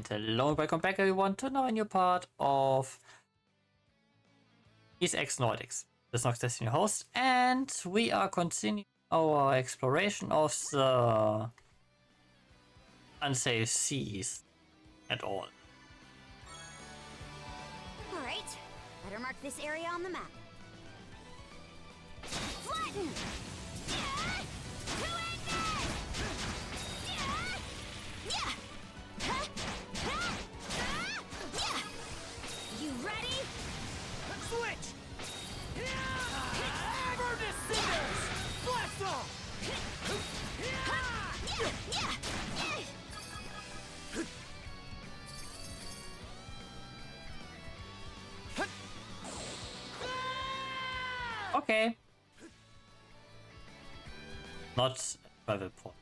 And hello, welcome back everyone to now a new part of X Nordics, this Nox Destin host, and we are continuing our exploration of the unsafe seas and all. Alright, better mark this area on the map. Flatten! Yeah! To end it! Yeah! Yeah! Huh? Huh? Yeah! You ready? Switch! Burn to cinders! Blast off! Okay. Not travel point.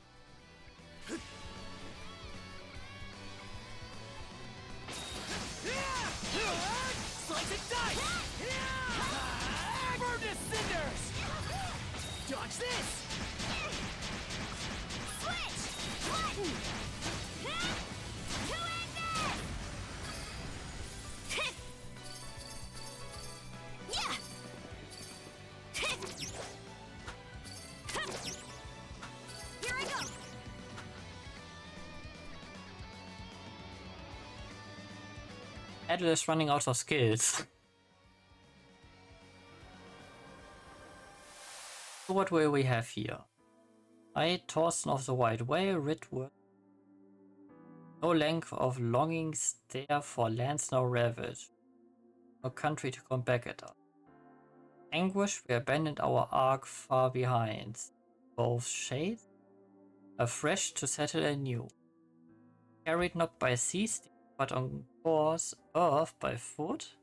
Slice and dice! Burn to cinders! Dodge this! Switch! Flatten! To end it! Yeah! Here I go! Adel is running out of skills. So what will we have here? I, Thorsten of the White Whale, Ridward. No length of longing stare for lands now ravaged. No country to come back at us. Anguish, we abandoned our ark far behind. Both shades, afresh to settle anew. Carried not by sea, but on course, earth by foot.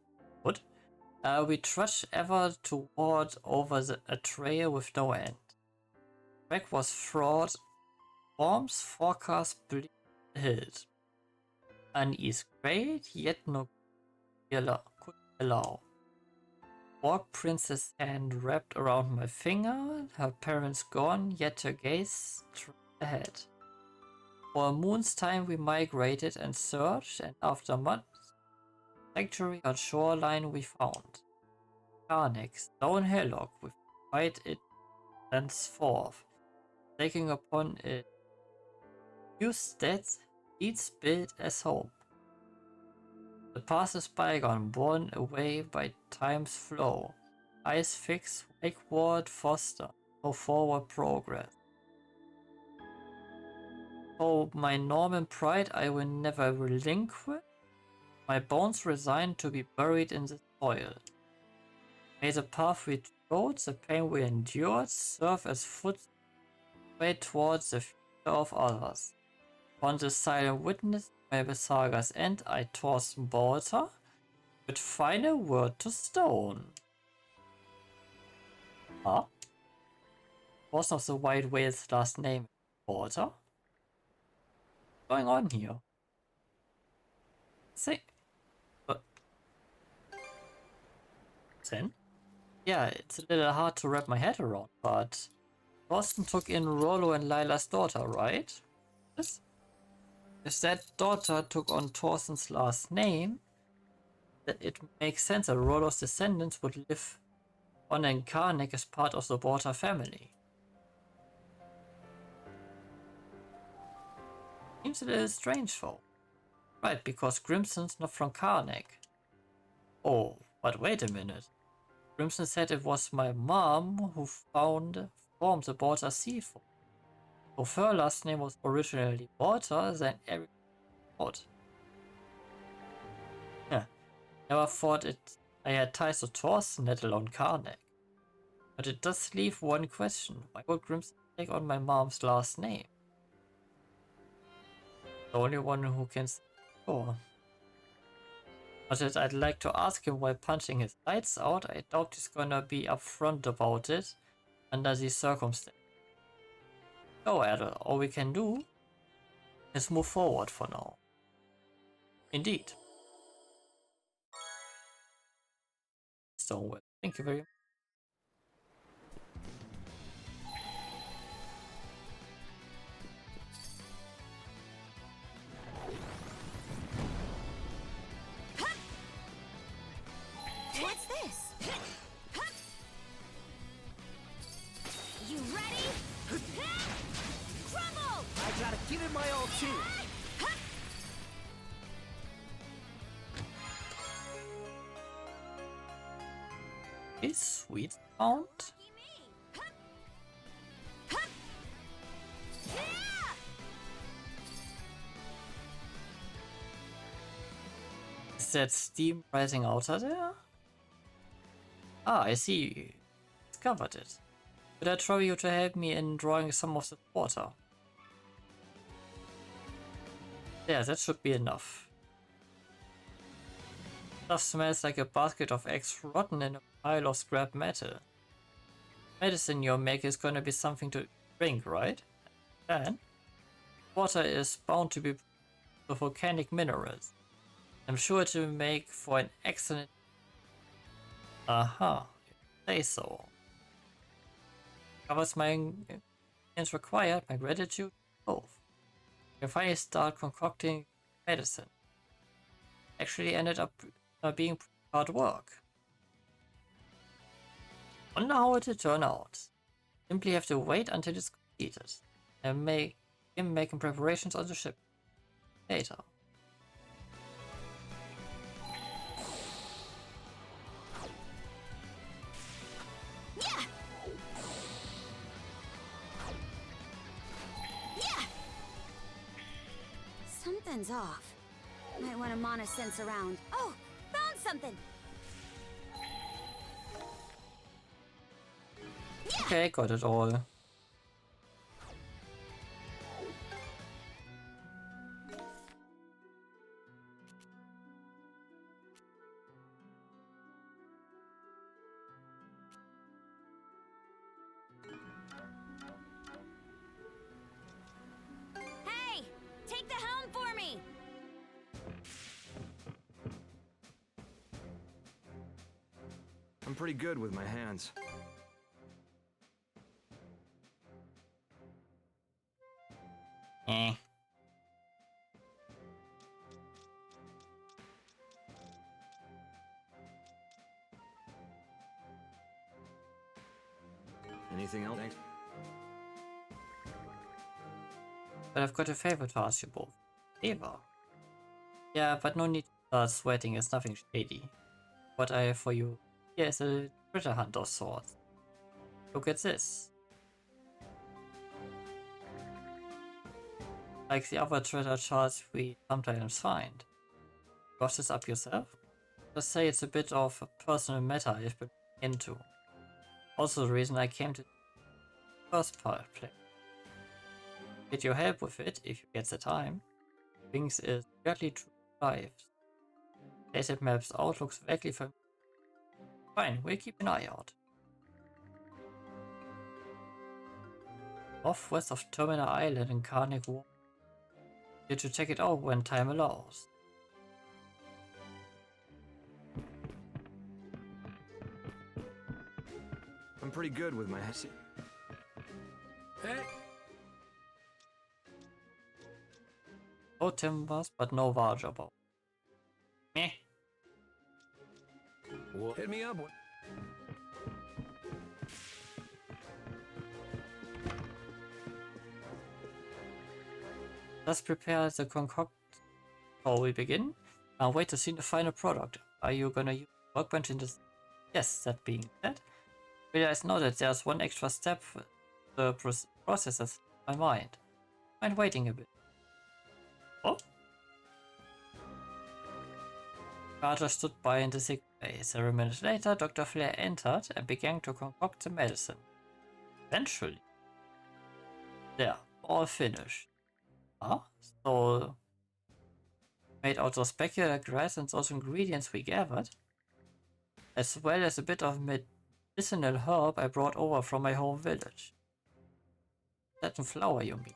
We trudged ever toward over a trail with no end. Track was fraught, forms forecast bleak hills. Unease great, yet no could allow. Walk princess hand wrapped around my finger, her parents gone, yet her gaze straight ahead. For a moon's time we migrated and searched, and after months, sanctuary on shoreline we found. Karnak, stone hillock, with fight it thenceforth, taking upon it new steads, each built as home. The past is bygone, borne away by time's flow. Eyes fixed, wakeward foster, no forward progress. Oh, my Norman pride I will never relinquish. My bones resigned to be buried in the soil. May the path we trod, the pain we endured, serve as footway towards the future of others. On the silent witness, may the Saga's end, I, Thorsten Bolter, with final word to stone. Huh? Thorsten of the White Whale's last name is Bolter? What's going on here? Say. Then? Yeah, it's a little hard to wrap my head around, but Thorsten took in Rollo and Lila's daughter, right? Yes? If that daughter took on Thorsten's last name, then it makes sense that Rollo's descendants would live on in Karnak as part of the Borta family. Seems a little strange though. Right, because Grimson's not from Karnak. Oh, but wait a minute. Grimson said it was my mom who formed the Borta sea folk. So if her last name was originally Borta, then everything thought. Yeah, never thought I had ties to Thorsten, let alone Karnak. But it does leave one question. Why would Grimson take on my mom's last name? The only one who can say sure. But I'd like to ask him while punching his lights out. I doubt he's gonna be upfront about it under these circumstances. So Adel, all we can do is move forward for now. Indeed. So, thank you very much. What's this? You ready? Crumble! I gotta give it my all too. Is sweet sound? Lucky me. Yeah! Is that steam rising out of there? Ah, I see. You discovered it. Could I trouble you to help me in drawing some of the water? Yeah, that should be enough. Stuff smells like a basket of eggs rotten in a pile of scrap metal. Medicine you'll make is gonna be something to drink, right? Then, water is bound to be full of volcanic minerals. I'm sure it will make for an excellent... Aha, you say so. Covers my ingredients required, my gratitude, both. I can finally start concocting medicine. Actually ended up being hard work. Wonder how it will turn out. Simply have to wait until it's completed and begin making preparations on the ship later. Yeah! Yeah! Something's off. Might want to mana sense around. Oh, found something! Okay, got it all. Hey! Take the helm for me! I'm pretty good with my hands. Eh. Anything else? Thanks. But I've got a favor to ask you both. Favor? Yeah, but no need to start sweating, it's nothing shady. What I have for you here is a treasure hunt of sorts. Look at this. Like the other treasure charts we sometimes find. Got this up yourself? Just say it's a bit of a personal matter I've been into. Also the reason I came to the first part play. Get your help with it if you get the time. Things is directly true lives. Dated maps out looks vaguely familiar. Fine, we'll keep an eye out. Off west of Terminal Island in Carnic War. Here to check it out when time allows. I'm pretty good with my hands. Hey! No timbers, but no varge about. Meh. Hit me up. Let's prepare the concoct before we begin. Now wait to see the final product. Are you gonna use workbench in this? Yes, that being said, realize now that there's one extra step the process that's in my mind. Mind waiting a bit. Oh? Carter stood by in the sick bay. Several minutes later, Dr. Flair entered and began to concoct the medicine. Eventually. There, all finished. Huh? So, made out of specular grass and those ingredients we gathered, as well as a bit of medicinal herb I brought over from my home village. Certain flower, you mean?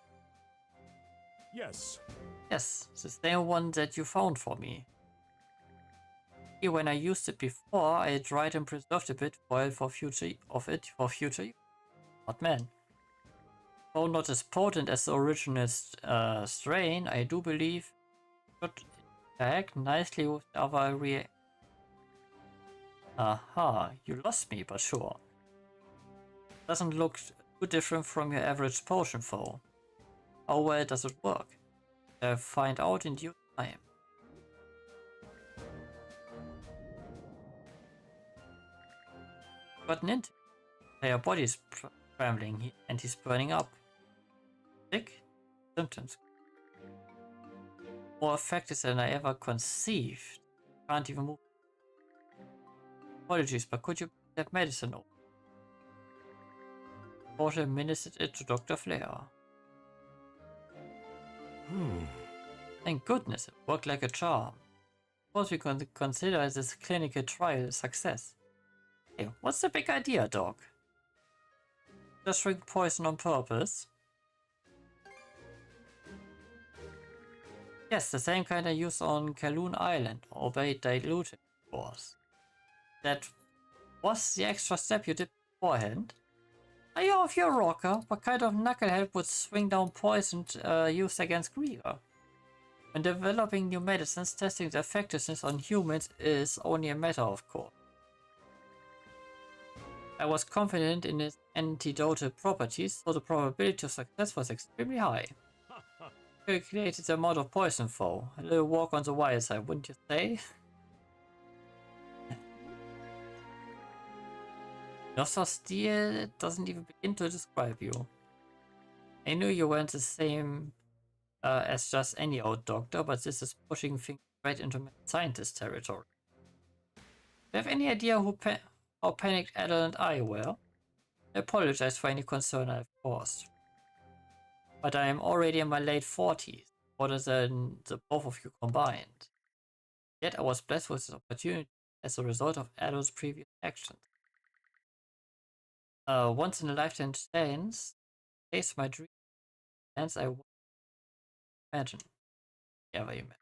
Yes. Yes, the same one that you found for me. When I used it before, I dried and preserved a bit for future use. Not man. Though not as potent as the original strain, I do believe it should interact nicely with the other Aha, you lost me, but sure. Doesn't look too different from your average potion foe. How well does it work? I'll find out in due time. Got an int. Your body is trembling and he's burning up. Sick? Symptoms. More affected than I ever conceived. Can't even move. Apologies, but could you have medicine over? Porter administered it to Dr. Flair. Thank goodness, it worked like a charm. Of course, we can consider this clinical trial a success. Hey, what's the big idea, Doc? Just drink poison on purpose? Yes, the same kind I used on Kaloon Island, albeit diluted, of course. That was the extra step you did beforehand? Are you off your rocker? What kind of knucklehead would swing down poison used against Griever? When developing new medicines, testing their effectiveness on humans is only a matter of course. I was confident in its antidotal properties, so the probability of success was extremely high. Calculated the amount of poison foe. A little walk on the wild side, wouldn't you say? Nostos steel doesn't even begin to describe you. I knew you weren't the same as just any old doctor, but this is pushing things right into scientist territory. Do you have any idea how panicked Adel and I were? I apologize for any concern I've caused. But I am already in my late 40s, older than the both of you combined. Yet I was blessed with this opportunity as a result of Adel's previous actions. Once in a lifetime chance, chase my dream, and I won't imagine. Ever you met.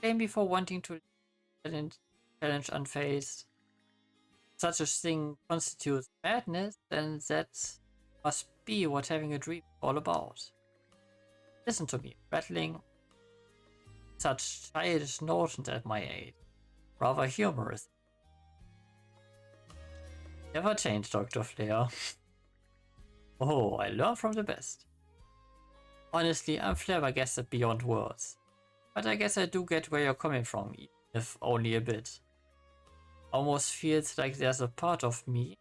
Came before wanting to challenge unfazed. Such a thing constitutes madness, then that must be what having a dream is all about. Listen to me, rattling such childish notions at my age. Rather humorous. Never change, Dr. Flair. Oh, I learn from the best. Honestly, I'm flabbergasted beyond words. But I guess I do get where you're coming from, if only a bit. Almost feels like there's a part of me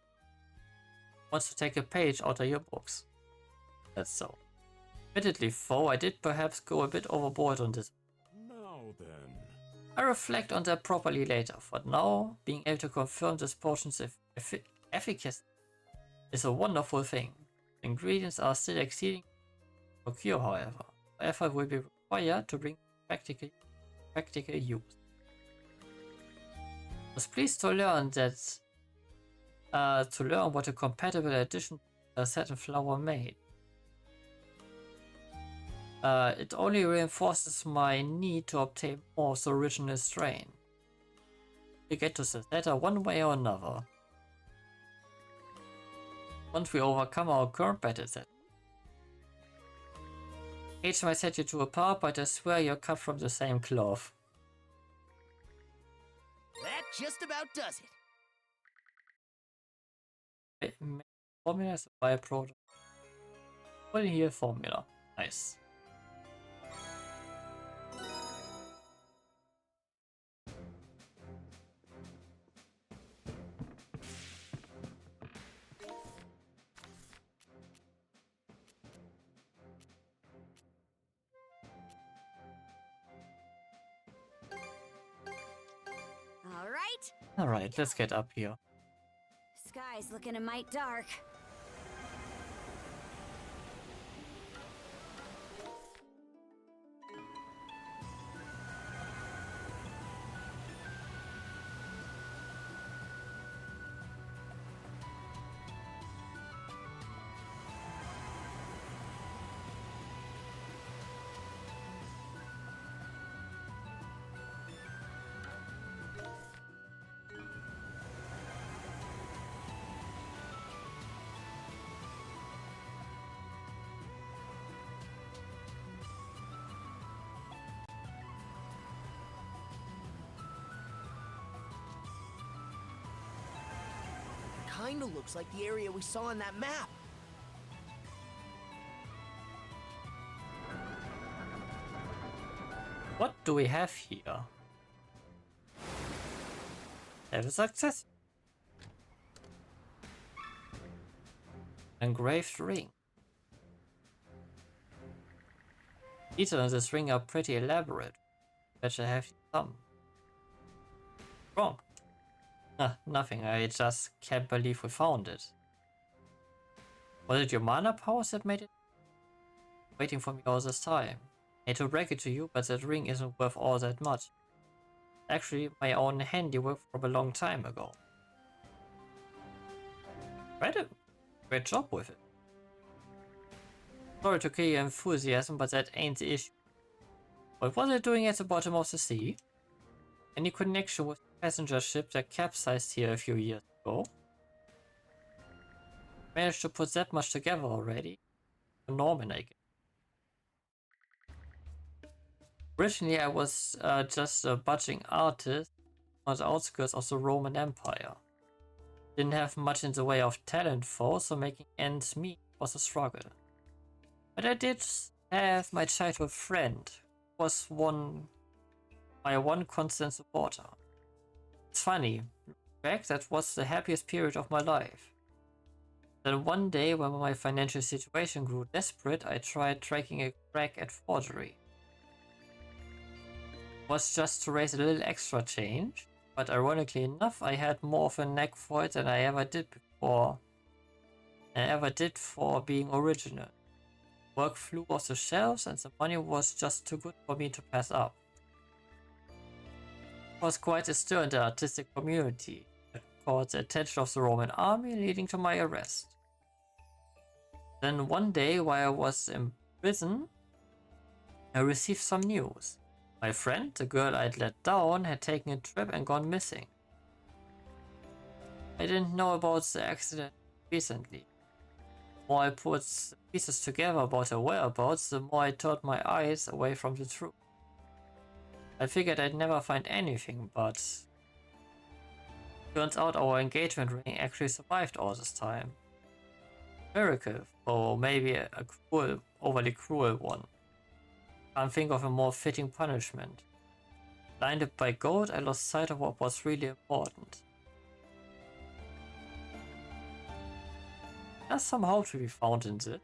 wants to take a page out of your books. That's so. Admittedly, though, I did perhaps go a bit overboard on this. Now then. I reflect on that properly later. For now, being able to confirm this potion's efficacy is a wonderful thing. The ingredients are still exceeding to procure, however. Effort will be required to bring practical use. I was pleased to learn that what a compatible addition to a satin flower made. It only reinforces my need to obtain more of the original strain. We get to the latter one way or another. Once we overcome our current battle set. Age might set you two apart, but I swear you're cut from the same cloth. That just about does it. Formula is a byproduct. Full heal formula. Nice. Alright, let's get up here. Sky's looking a mite dark. kinda looks like the area we saw on that map. What do we have here? Have a success. Engraved ring. Details on this ring are pretty elaborate. Bet I have some. Wrong. Nothing. I just can't believe we found it. Was it your mana powers that made it? Waiting for me all this time. Hate to break it to you, but that ring isn't worth all that much. Actually, my own handiwork from a long time ago. Great job with it. Sorry to kill your enthusiasm, but that ain't the issue. What was it doing at the bottom of the sea? Any connection with the passenger ship that capsized here a few years ago? Managed to put that much together already? Norman, I guess. Originally, I was just a budging artist on the outskirts of the Roman Empire. Didn't have much in the way of talent though, so making ends meet was a struggle. But I did have my childhood friend, who was my one constant supporter. It's funny, back that was the happiest period of my life. Then one day, when my financial situation grew desperate, I tried taking a crack at forgery. It was just to raise a little extra change, but ironically enough, I had more of a knack for it than I ever did before. For being original. Work flew off the shelves and the money was just too good for me to pass up. It was quite a stir in the artistic community that caught the attention of the Roman army, leading to my arrest. Then one day, while I was in prison, I received some news. My friend, the girl I'd let down, had taken a trip and gone missing. I didn't know about the accident recently. The more I put pieces together about her whereabouts, the more I turned my eyes away from the truth. I figured I'd never find anything, but turns out our engagement ring actually survived all this time. Miracle, or maybe a overly cruel one. Can't think of a more fitting punishment. Blinded by gold, I lost sight of what was really important. There's some hope to be found in this.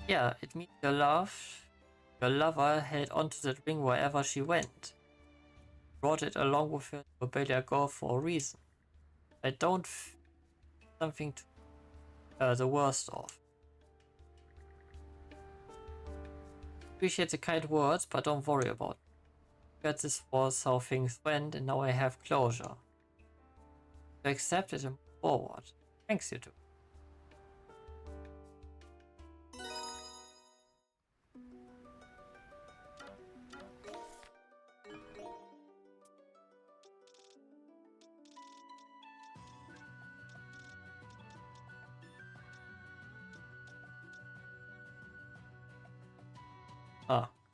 Yeah, it means your lover held onto that ring wherever she went. Brought it along with her to obey their goal for a reason. I don't something to the worst of. Appreciate the kind words, but don't worry about it. Because this was how things went and now I have closure. To accept it and move forward. Thanks, you two.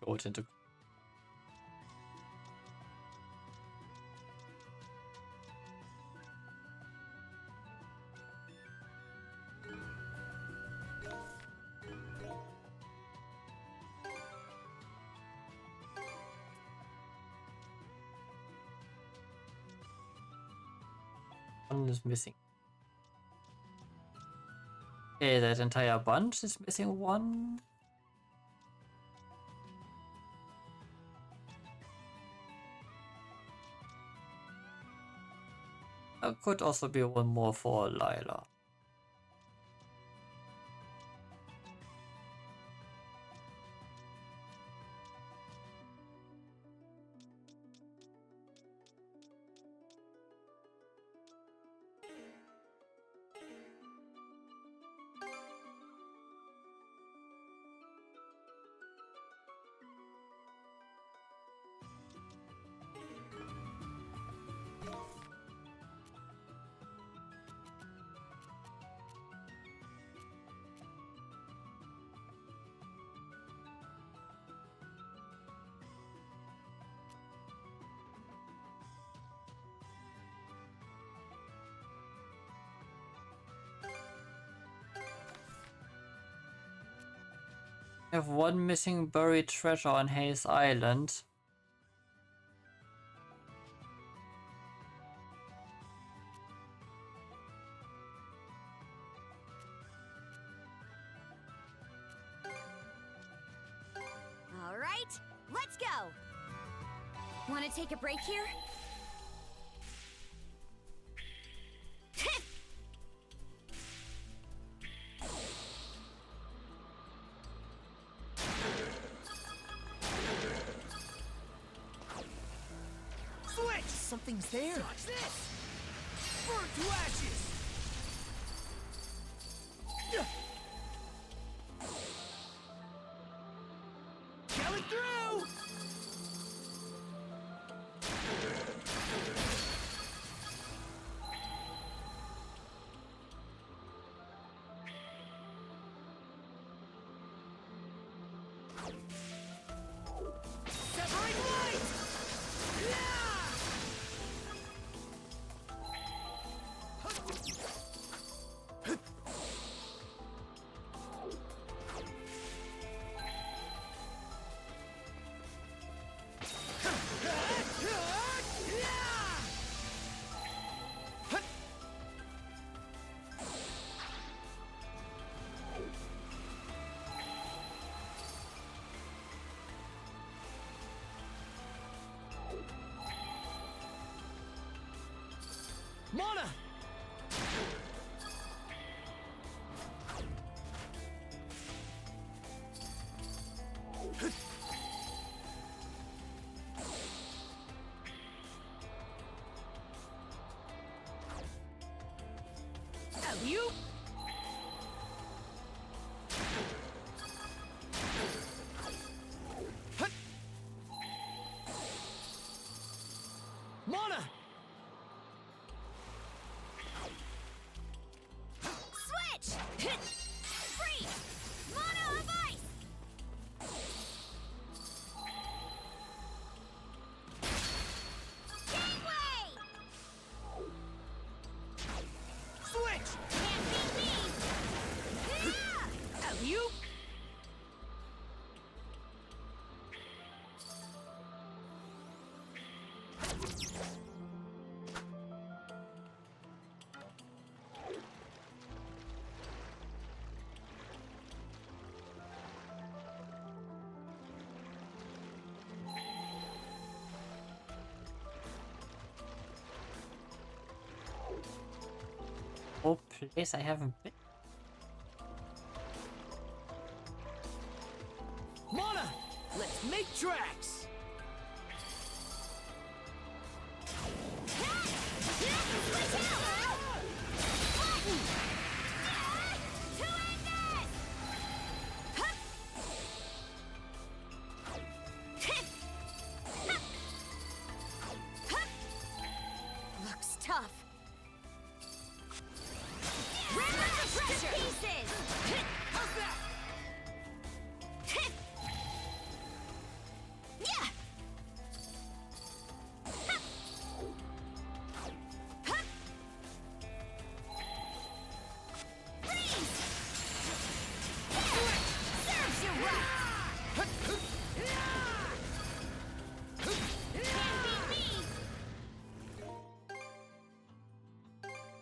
Gold into. One is missing. Okay, that entire bunch is missing one. Could also be one more for Lila. We have one missing buried treasure on Hayes Island. All right, let's go. Want to take a break here? Switch! Something's there. Watch this! Burn to ashes! Coming through! Separate light! Mana! Alley-oop! Mana! Switch! Freeze! Mono of ice! Gateway! Switch! Can't beat me! Yeah! Alley-oop! Oh, place I haven't been. Mana! Let's make tracks! Looks tough. Rip the pressure! Pieces! How's that? Yeah! Freeze! Serves you right! Can't beat me!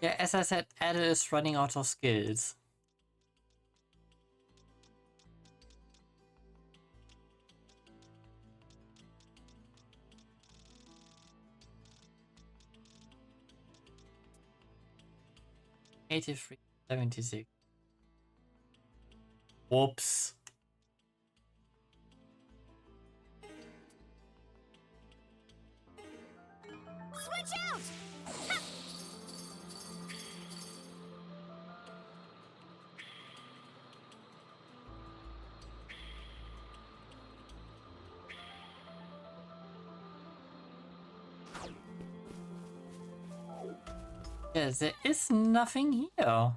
Yeah, as I said, Adel is running out of skills. $83.76. Whoops. Switch out! Yeah, there is nothing here. Yeah!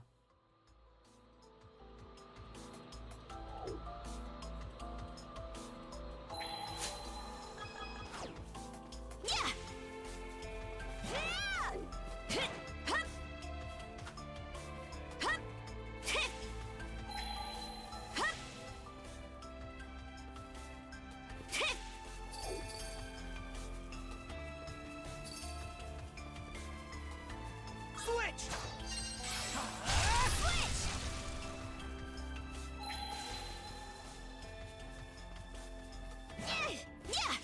switch! Switch! Yeah!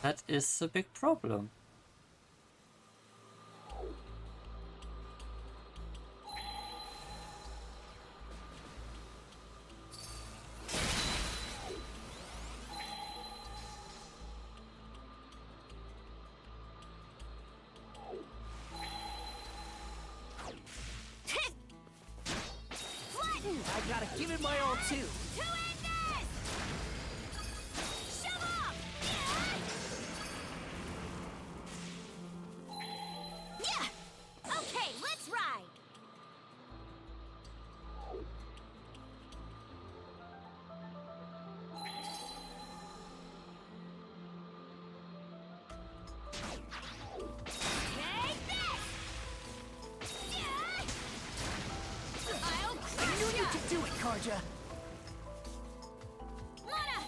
That is a big problem. Flatten! I gotta give it my all too. To end this! Shove off! Yeah! Okay, let's ride! Take this! Yeah! I'll I crush knew you ya! could do it, Karja. Mana!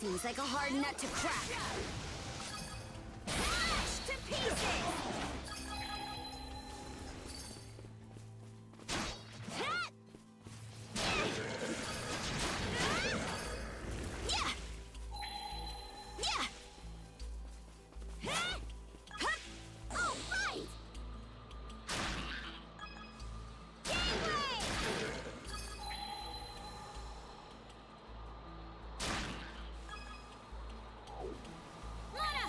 Seems like a hard nut to crack. Smash to pieces! Hit! Yeah! Yeah! Hit! Hup! All right! Gateway! Mana!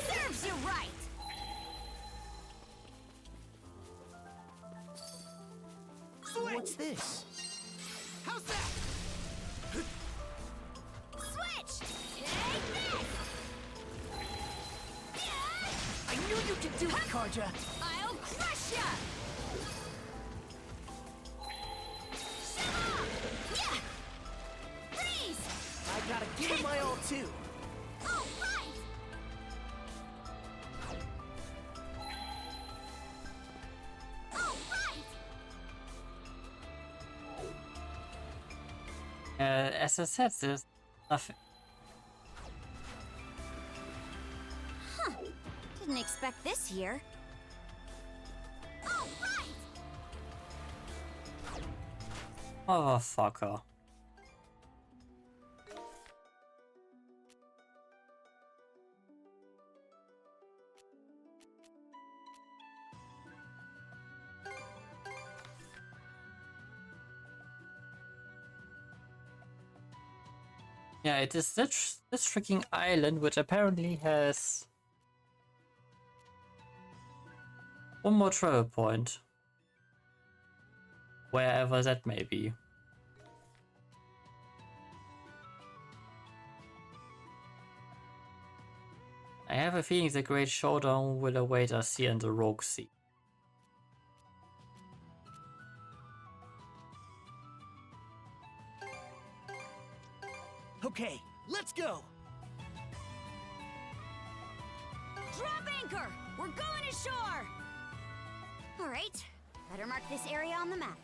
Serves you right! What's this? How's that? Switch! Take this! I knew you could do it, Karja. I'll crush ya! Shove off! Yeah! Freeze! I gotta give it my all too. All right! All right! As I said, there's nothing. Huh. Didn't expect this here. All right! Motherfucker. Yeah, it is this freaking island which apparently has one more travel point. Wherever that may be. I have a feeling the great showdown will await us here in the Rogue Sea. Okay, let's go. Drop anchor! We're going ashore! All right, better mark this area on the map.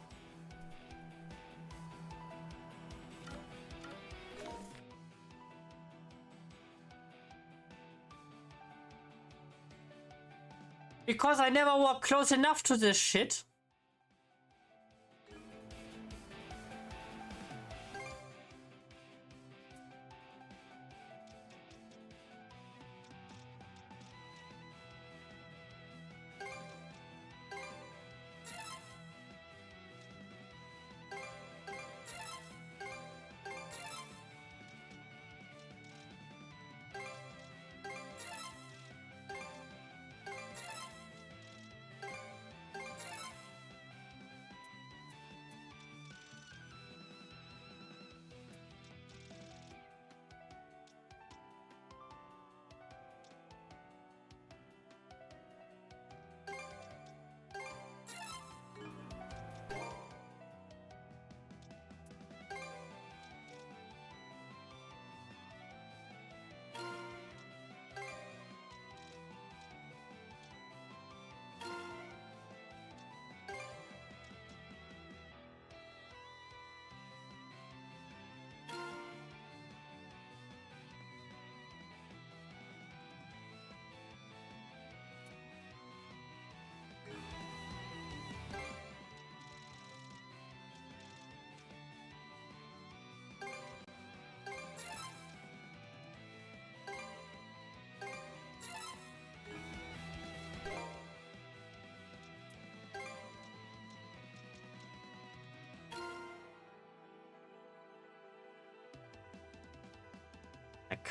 Because I never walked close enough to this shit.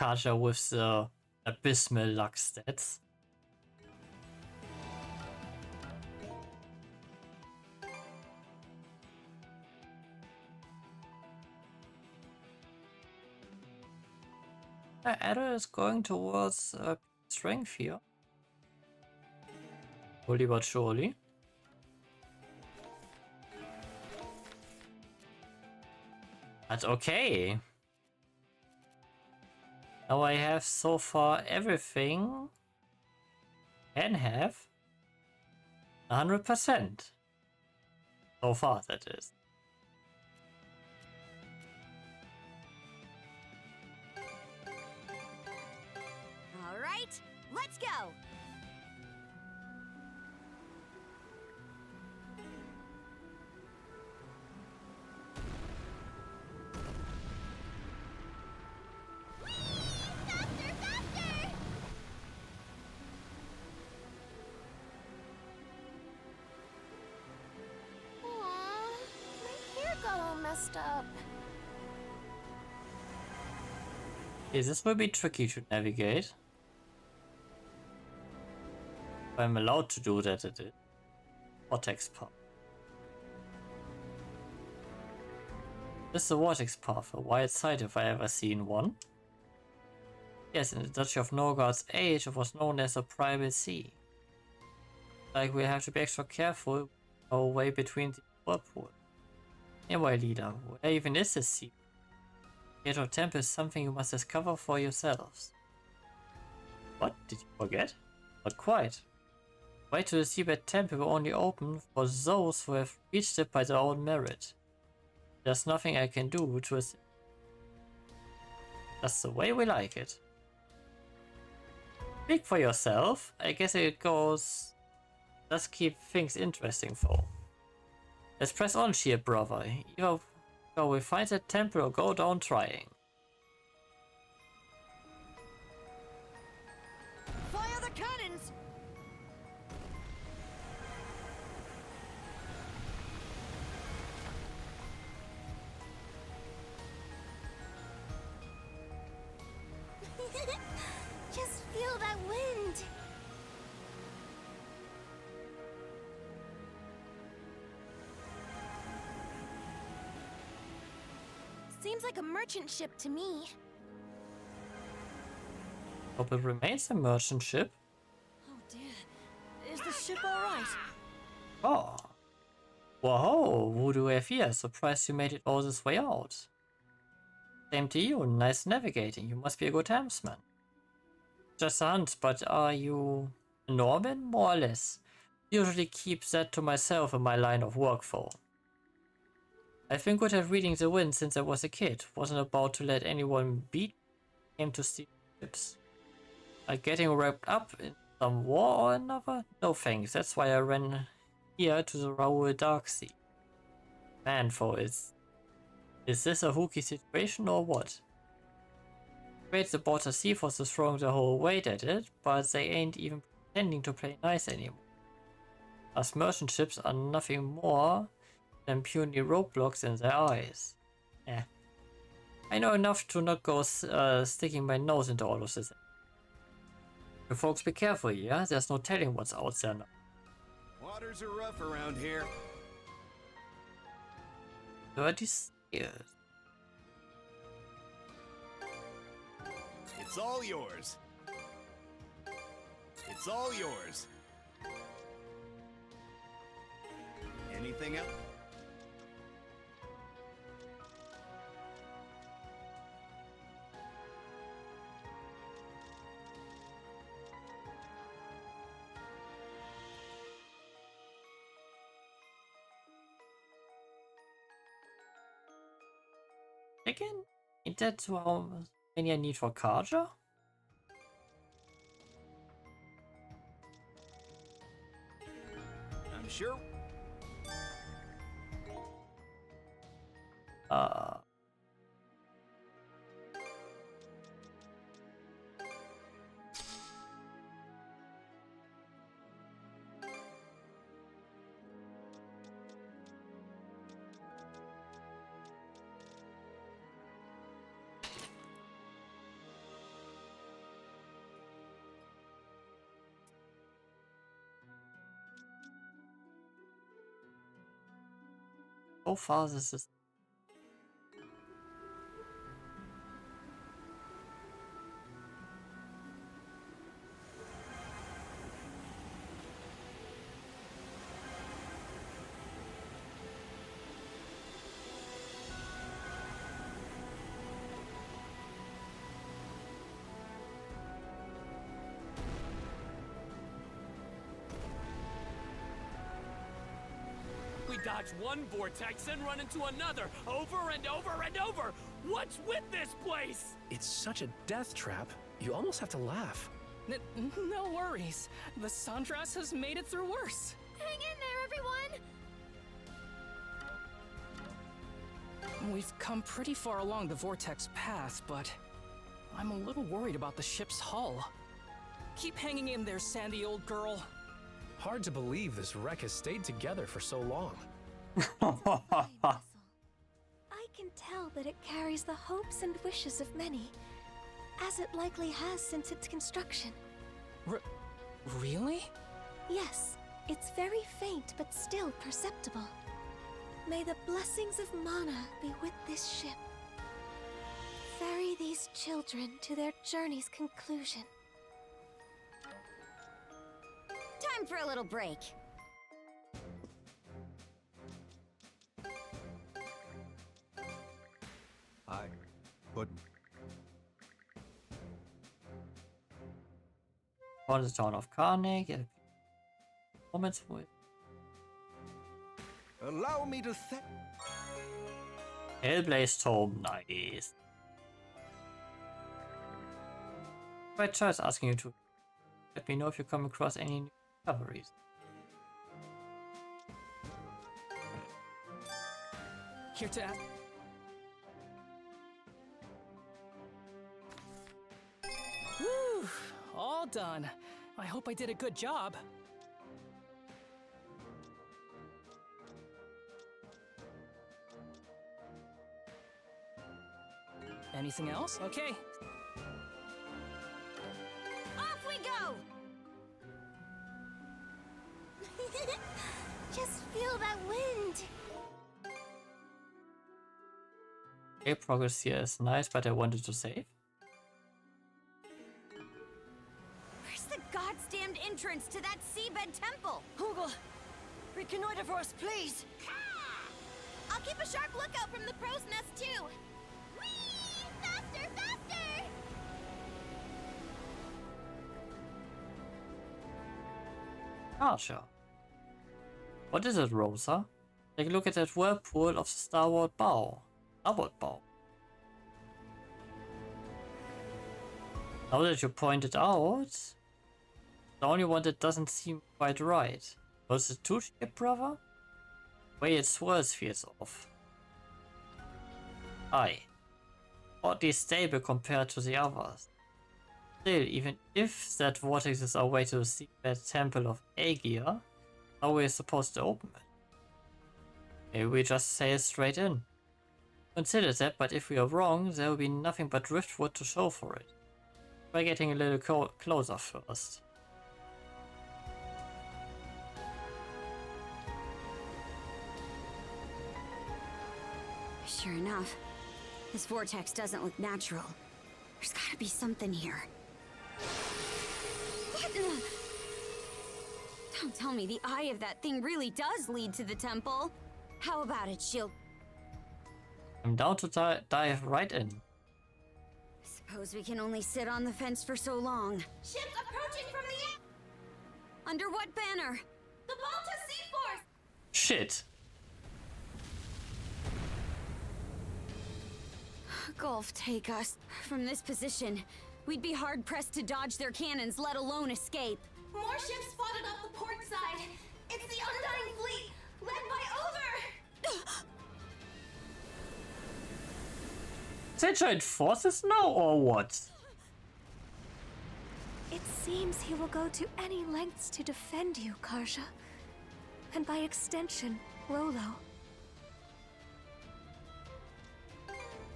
Karja with the abysmal luck stats. Adder is going towards strength here. Slowly but surely. But okay. Now I have so far everything can have 100%. So far, that is. All right, let's go. Messed up. Okay, this will be tricky to navigate. If I'm allowed to do that, it is. Vortex path. This is the vortex path, a wild sight if I ever seen one. Yes, in the Duchy of Norgard's age, it was known as a primal sea. Like, we have to be extra careful our way between the whirlpool. Anyway, leader, where even is this sea? Theatre Temple is something you must discover for yourselves. What? Did you forget? Not quite. The way to the Seabed Temple will only open for those who have reached it by their own merit. There's nothing I can do to assist. That's the way we like it. Speak for yourself. I guess it goes... Let's keep things interesting though. Let's press on, sheer brother. Either we find that temple or go down trying. Fire the cannons! Just feel that wind. Seems like a merchant ship to me. Hope it remains a merchant ship. Oh dear. Is the ship alright? Oh. Whoa, who do we have here? Surprised you made it all this way out. Same to you, nice navigating. You must be a good helmsman. Just a hunch, but are you a Norman? More or less. Usually keep that to myself in my line of work though. I've been good at reading the wind since I was a kid. Wasn't about to let anyone beat me. Came to steal ships. Like getting wrapped up in some war or another? No thanks, that's why I ran here to the Raoul Darksea. Man, for is this a hooky situation or what? Great, the Border Sea Force is throwing their whole weight at it, but they ain't even pretending to play nice anymore. Us merchant ships are nothing more than puny roadblocks in their eyes. Eh. I know enough to not go sticking my nose into all of this. You folks be careful, yeah? There's no telling what's out there now. Waters are rough around here. Dirty stairs. It's all yours. It's all yours. Anything else? Again? Ain't that how many I need for Karja? I'm sure. So far, this is. We dodge one vortex and run into another, over and over and over. What's with this place? It's such a death trap, you almost have to laugh. No worries. The Sandras has made it through worse. Hang in there, everyone! We've come pretty far along the vortex path, but I'm a little worried about the ship's hull. Keep hanging in there, Sandy, old girl. Hard to believe this wreck has stayed together for so long. I can tell that it carries the hopes and wishes of many, as it likely has since its construction. Really? Yes, it's very faint but still perceptible. May the blessings of Mana be with this ship. Ferry these children to their journey's conclusion. Time for a little break. I couldn't. On the town of Karnak. Moments with. Allow me to thank. Hellblaze Tome, nice. Right choice asking you to let me know if you come across any new discoveries. Here to ask. Whew, all done. I hope I did a good job. Anything else? Okay. Off we go! Just feel that wind. Okay, progress here is nice, but I wanted to save. Where's the goddamned entrance to that seabed temple? Hoogle, reconnoiter for us, please. I'll keep a sharp lookout from the crow's nest, too. Whee! Faster, faster! Archer. What is it, Rosa? Take a look at that whirlpool of the starboard bow. Starboard bow. Now that you pointed out, the only one that doesn't seem quite right. Was it two-ship, brother? The way it swirls feels off. Aye. Oddly stable compared to the others. Still, even if that vortex is our way to the seabed temple of Aegir, how are we supposed to open it? Maybe we just sail straight in. Consider that, but if we are wrong, there will be nothing but driftwood to show for it. Try getting a little closer first. Sure enough, this vortex doesn't look natural. There's gotta be something here. What in the... Don't tell me the eye of that thing really does lead to the temple. How about it, Shield? I'm down to dive right in. Suppose we can only sit on the fence for so long. Ships approaching from the air! Under what banner? The Balta Sea Force! Shit! Gulf take us. From this position, we'd be hard-pressed to dodge their cannons, let alone escape. More ships spotted off the port side. It's the Undying Fleet, led by Over! They joined forces now or what? It seems he will go to any lengths to defend you, Karja. And by extension, Rolo.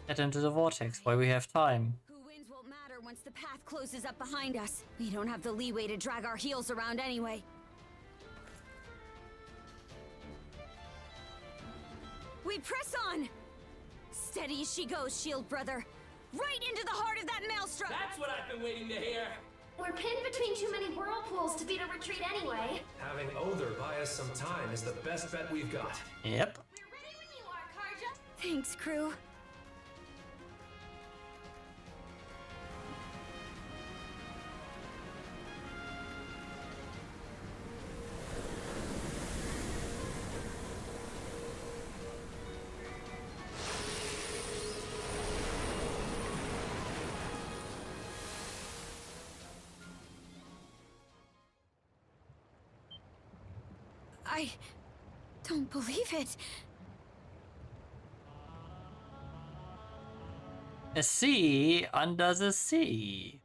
Get into the vortex while we have time. Who wins won't matter once the path closes up behind us. We don't have the leeway to drag our heels around anyway. We press on! Steady as she goes, Shield Brother. Right into the heart of that maelstrom! That's what I've been waiting to hear. We're pinned between too many whirlpools to beat a retreat anyway. Having Other buy us some time is the best bet we've got. Yep. We're ready when you are, Karja. Thanks, crew. I don't believe it. A sea under the sea.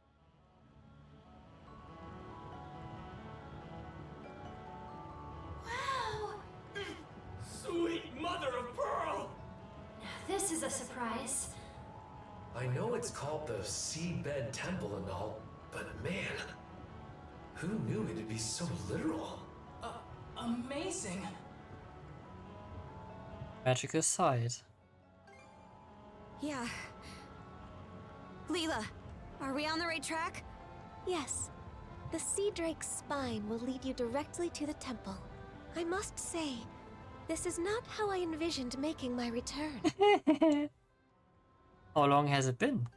Wow! Sweet mother of pearl! This is a surprise. I know it's called the Seabed Temple and all, but man, who knew it'd be so literal? Amazing. Magic aside. Yeah. Leela, are we on the right track? Yes. The Sea Drake's spine will lead you directly to the temple. I must say, this is not how I envisioned making my return. How long has it been?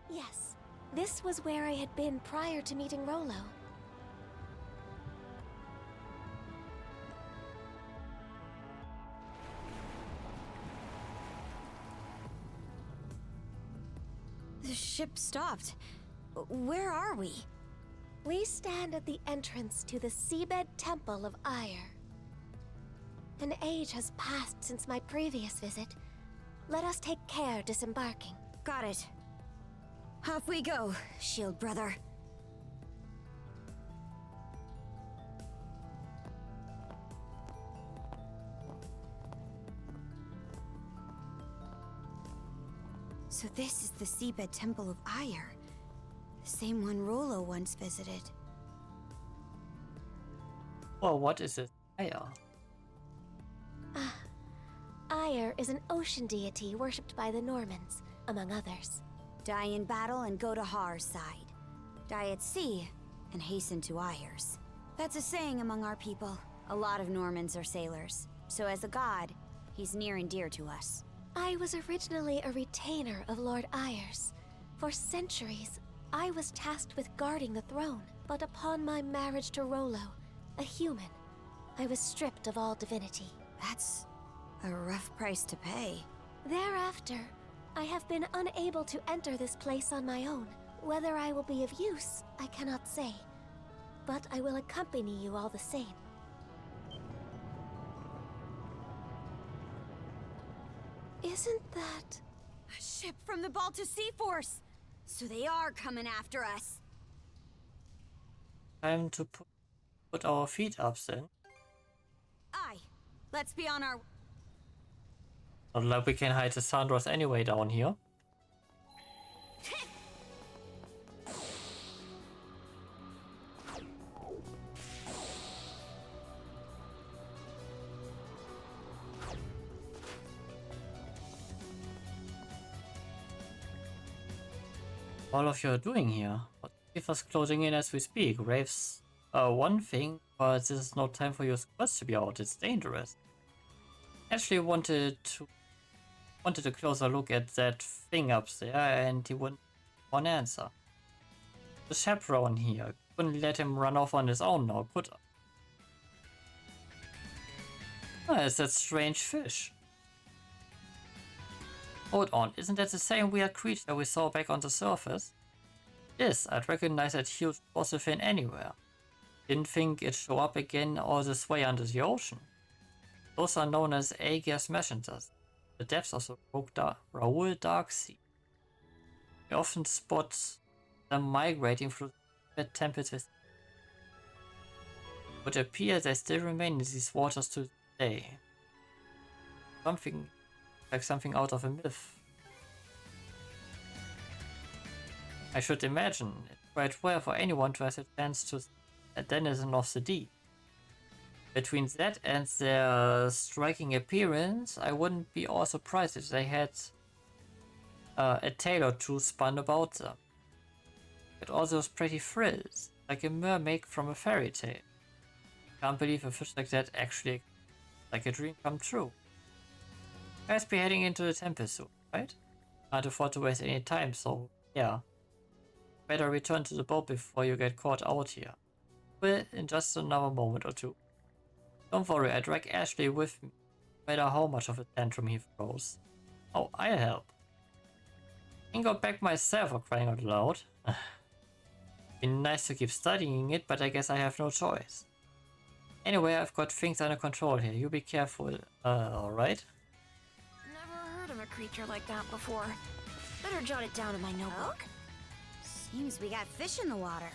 Yes, this was where I had been prior to meeting Rolo. The ship stopped. Where are we? We stand at the entrance to the Seabed Temple of Ire. An age has passed since my previous visit. Let us take care disembarking. Got it. Off we go, Shield Brother. So this is the Seabed Temple of Ire. The same one Rolo once visited. Well, what is it? Ire. Ire is an ocean deity worshipped by the Normans, among others. Die in battle and go to Har's side. Die at sea and hasten to Ire's. That's a saying among our people. A lot of Normans are sailors. So as a god, he's near and dear to us. I was originally a retainer of Lord Ayers. For centuries, I was tasked with guarding the throne, but upon my marriage to Rolo, a human, I was stripped of all divinity. That's a rough price to pay. Thereafter, I have been unable to enter this place on my own. Whether I will be of use, I cannot say. But I will accompany you all the same. Isn't that... A ship from the Baltus Sea Force! So they are coming after us. Time to put our feet up then. Aye. Let's be on our... Not like we can hide the Sandros anyway down here. All of you are doing here? What if us closing in as we speak? Raves one thing, but this is no time for your squads to be out. It's dangerous. Actually wanted a closer look at that thing up there, and he wouldn't want an answer. The chaperone here couldn't let him run off on his own now, could I? Ah, it's that strange fish. Hold on, isn't that the same weird creature we saw back on the surface? Yes, I'd recognize that huge fossil fin anywhere. Didn't think it'd show up again all this way under the ocean. Those are known as A-gas messengers, the depths of the Raoul Dark Sea. We often spot them migrating through the temperatures. It would appear they still remain in these waters to this day. Something like something out of a myth. I should imagine it's quite rare for anyone to have a chance to a denizen of the deep. Between that and their striking appearance, I wouldn't be all surprised if they had a tale or two spun about them. It also was pretty thrilled, like a mermaid from a fairy tale. Can't believe a fish like that actually like a dream come true. Guys be heading into the temple soon, right? Can't afford to waste any time, so yeah. Better return to the boat before you get caught out here. Well, in just another moment or two. Don't worry, I drag Ashley with me, no matter how much of a tantrum he throws. Oh, I'll help. Can go back myself for crying out loud. Be nice to keep studying it, but I guess I have no choice. Anyway, I've got things under control here. You be careful, alright? Never heard of a creature like that before. Better jot it down in my notebook. Seems we got fish in the water.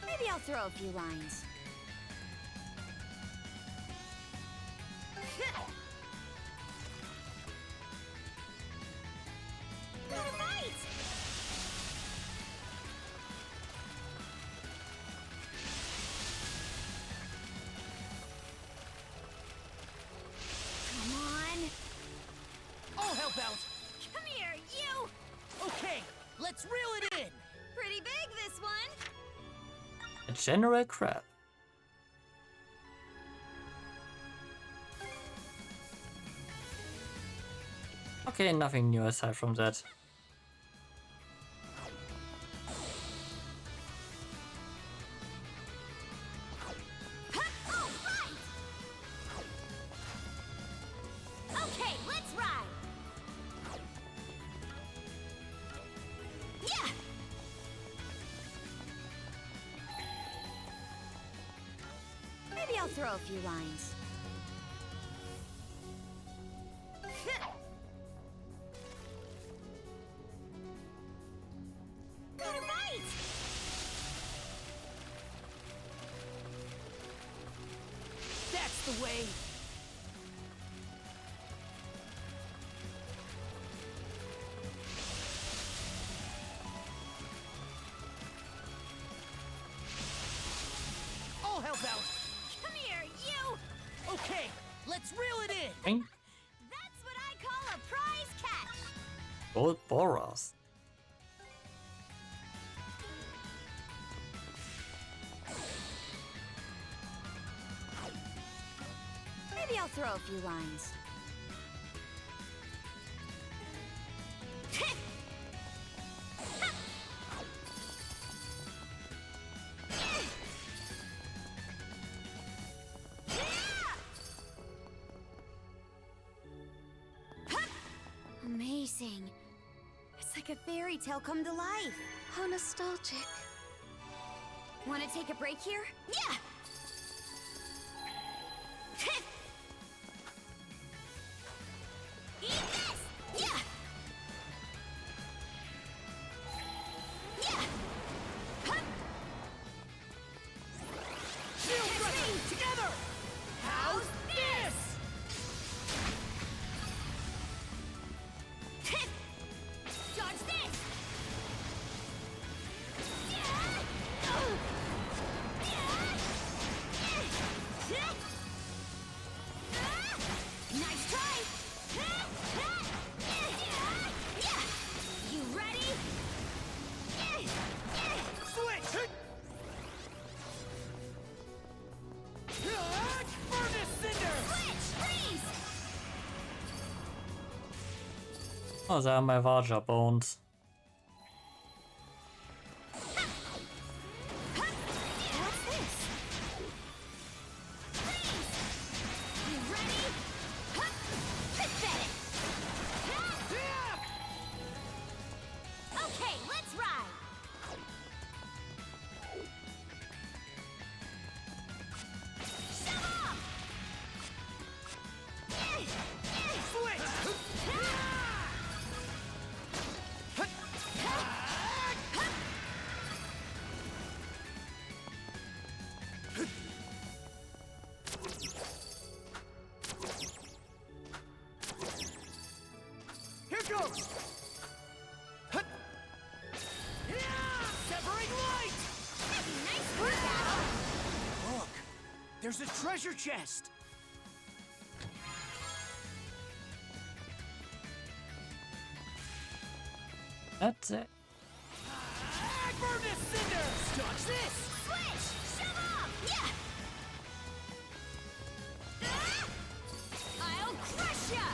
Maybe I'll throw a few lines. Got a bite! Come on! I'll help out. Come here, you! Okay, let's reel it in. Pretty big, this one! A general crab. Okay, nothing new aside from that. Oh, right! Okay, let's ride! Yeah! Maybe I'll throw a few lines. Got a bite! That's the way. I'll help out. Come here, you! Okay, let's reel it in. Pink That's what I call a prize catch! gold boras. Maybe I'll throw a few lines. Amazing. It's like a fairy tale come to life. How nostalgic. Want to take a break here? Yeah! Eat this! Yeah! Yeah! Hup! Shield pressing together. How's this? Dodge this! Yeah! Oh! Yeah! Nice try! Yeah! You ready? Switch. Furnace cinder. Switch! Freeze! Oh, there are my Varja bones. What's this? Freeze! You ready? Hup! Pathetic! Okay, let's ride! Shove off! Switch. There's a treasure chest! That's it. Burn this cinder! Dodge this! Switch! Shove off! Yeah! I'll crush ya!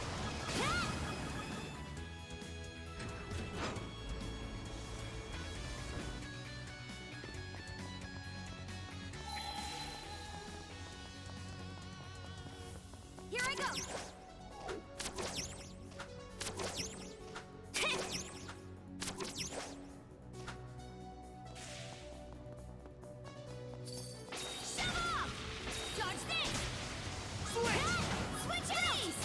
Here I go! Shove off! Dodge this! Switch these!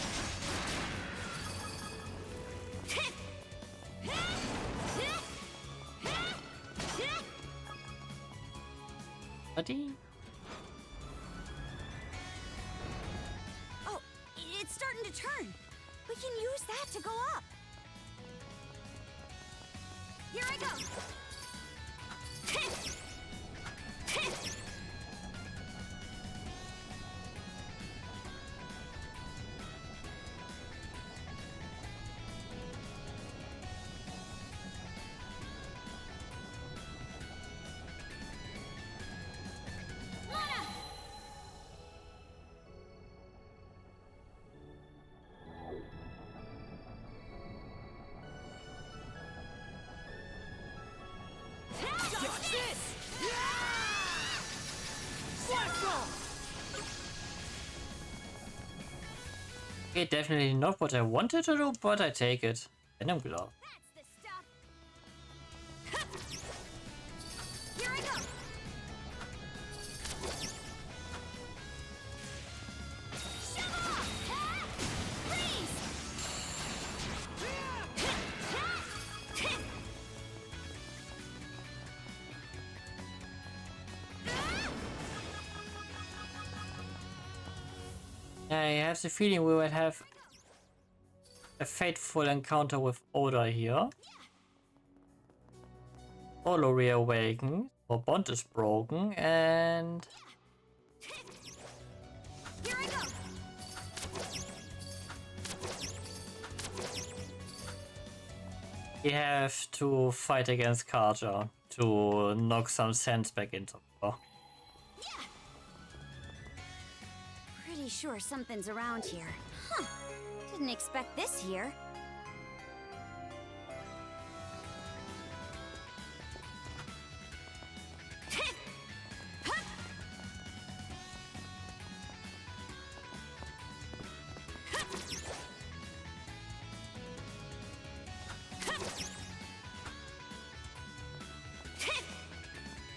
Buddy. Oh, it's starting to turn. We can use that to go up. Here I go. Dodge this! Blast off! Okay, definitely not what I wanted to do, but I take it. Venom glove. That's the stuff. Here I go. Shove off! Freeze! I have the feeling we will have a fateful encounter with Oda here. Olo reawakens, or bond is broken, and Here I go. we have to fight against Karja to knock some sense back into her. Pretty sure something's around here. Huh. Didn't expect this here.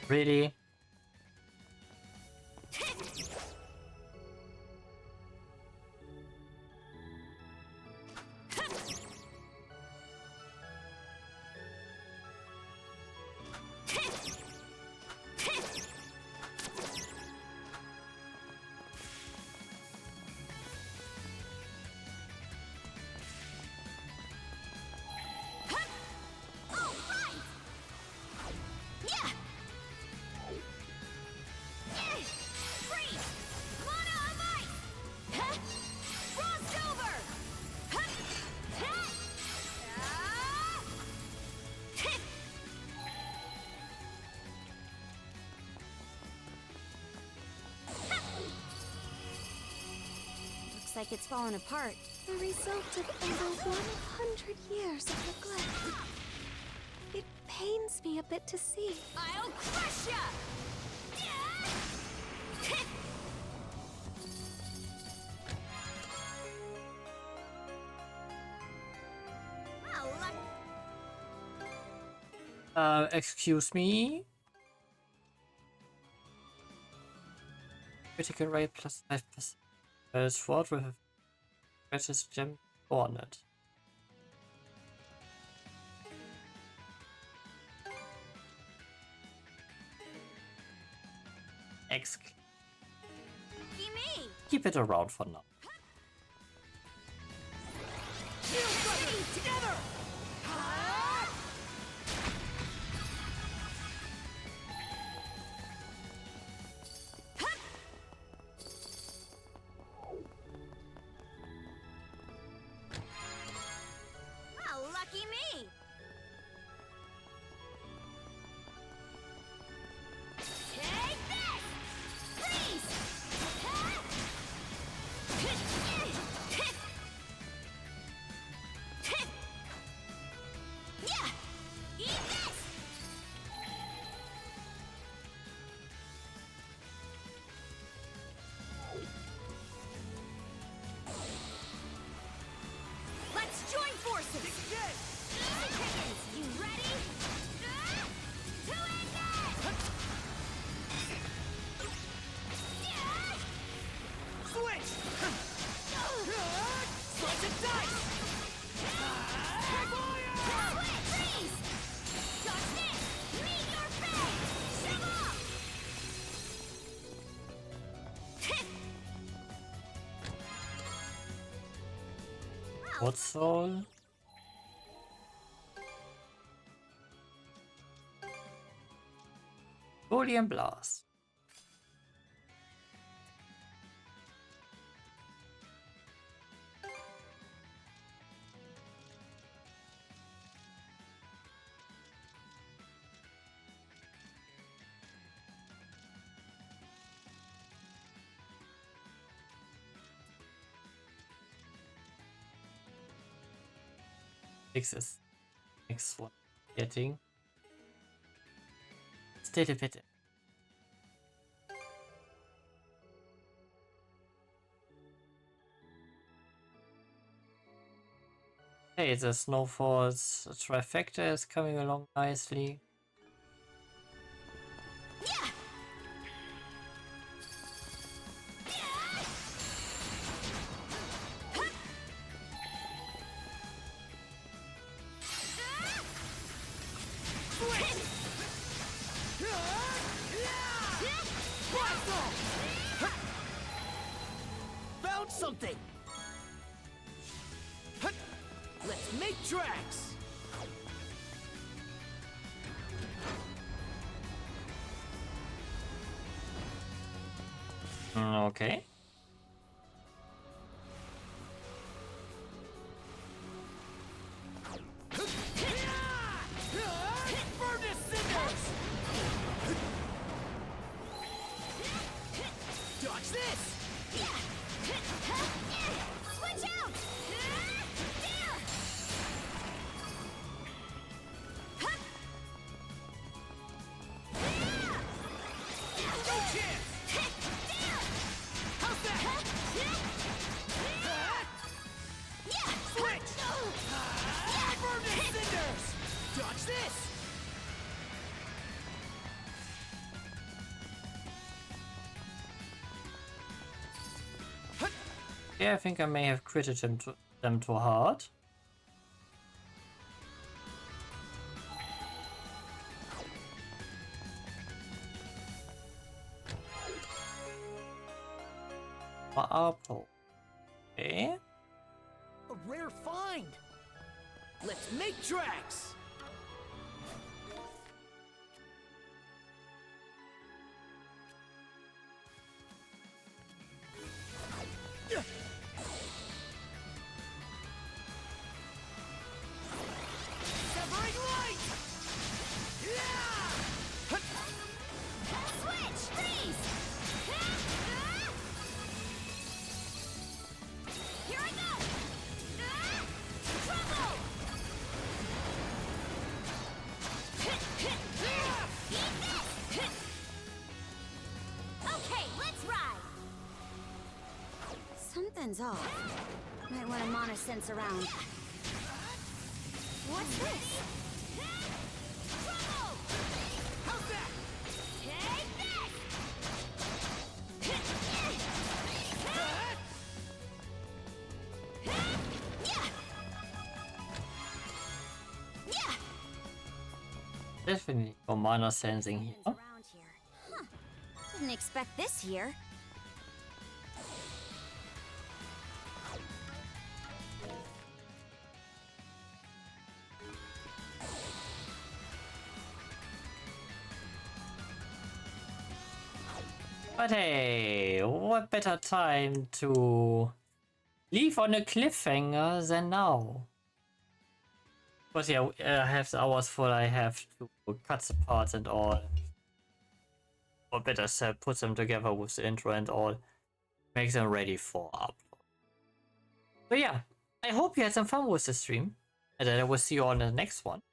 Really? Looks like it's fallen apart. The result of over 100 years of neglect. It pains me a bit to see. I'll crush ya! Excuse me? Critical rate plus 5%. Sword with a precious gem on it. Excellent. Me! Keep it around for now. Together! What soul? Boolean blast. Fixes. Next one. Getting. Still a bit. Hey, the Snowfall's trifecta is coming along nicely. Found something! Let's make tracks! Okay. Dodge this! Switch out! There! No chance! How's that? Switch! Burn the cinders! Dodge this! Yeah, I think I may have critted them too hard. Apple. Okay. A rare find! Let's make tracks! Severing light! Switch, please! Here I go! Trouble! Eat this! Okay, let's ride! Something's off. Might want to mana sense around. What's this? Trouble! How's that? Take this! Definitely for mana sensing here. Around here. Huh. Didn't expect this here. But hey, what better time to leave on a cliffhanger than now? But yeah, I have the hours full. I have to cut the parts and all. Or better said, put them together with the intro and all. Make them ready for upload. So yeah, I hope you had some fun with the stream. And then I will see you on the next one.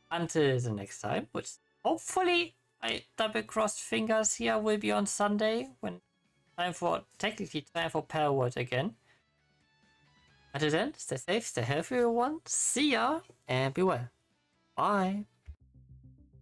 Until the next time, which hopefully I double-crossed fingers here will be on Sunday, when technically time for Palworld again. Until then, stay safe, stay healthy everyone, see ya, and be well. Bye!